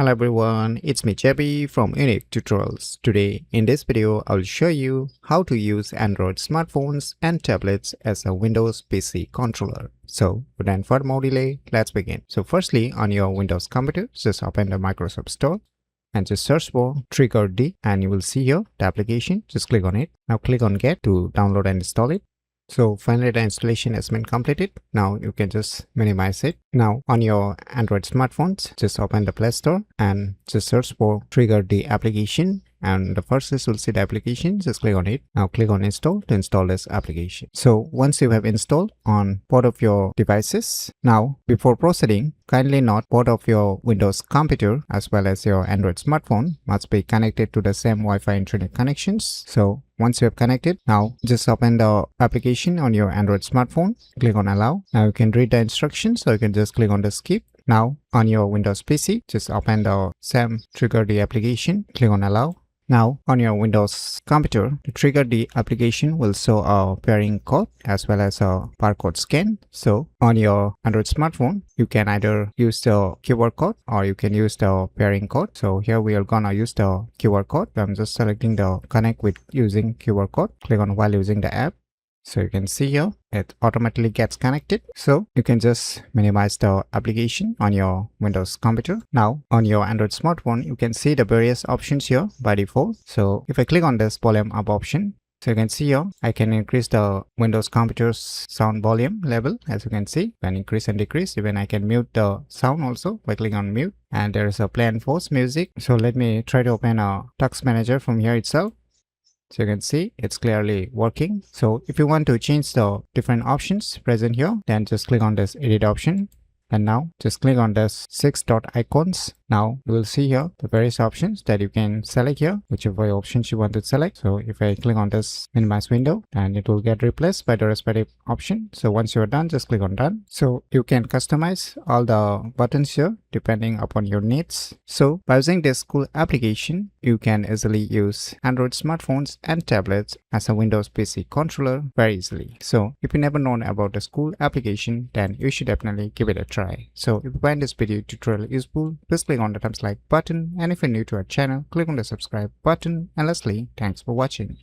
Hello everyone, it's me JB from UniqueTutorials. Today in this video I will show you how to use Android smartphones and tablets as a Windows PC controller. So without further more delay, let's begin. So firstly, on your Windows computer, just open the Microsoft Store and just search for Trigger D and you will see here the application. Just click on it. Now click on Get to download and install it. So finally the installation has been completed. Now you can just minimize it. Now on your Android smartphones, just open the Play Store and just search for Trigger D application. And the first is you'll see the application, just click on it. Now click on install to install this application. So once you have installed on both of your devices, now before proceeding, kindly note both of your Windows computer as well as your Android smartphone must be connected to the same Wi-Fi internet connections. So once you have connected, now just open the application on your Android smartphone, click on allow. Now you can read the instructions, so you can just click on the skip. Now on your Windows PC, just open the same Trigger D application, click on allow. Now on your Windows computer, the Trigger D application will show a pairing code as well as a barcode scan. So on your Android smartphone, you can either use the QR code or you can use the pairing code. So here we are gonna use the QR code. I'm just selecting the connect with using QR code. Click on while using the app. So you can see here it automatically gets connected. So you can just minimize the application on your Windows computer. Now on your Android smartphone, you can see the various options here by default. So if I click on this volume up option, so you can see here I can increase the Windows computer's sound volume level. As you can see, when increase and decrease, even I can mute the sound also by clicking on mute. And there is a play and pause music. So let me try to open a text manager from here itself. So you can see it's clearly working. So if you want to change the different options present here, then just click on this edit option. And now just click on this 6 dot icons. Now you will see here the various options that you can select here, whichever options you want to select. So if I click on this minimize window, and it will get replaced by the respective option. So once you're done, just click on done. So you can customize all the buttons here depending upon your needs. So by using this cool application, you can easily use Android smartphones and tablets as a Windows PC controller very easily. So if you never known about this cool application, then you should definitely give it a try. So if you find this video tutorial useful, please click on the thumbs like button, and if you're new to our channel, click on the subscribe button. And lastly, thanks for watching.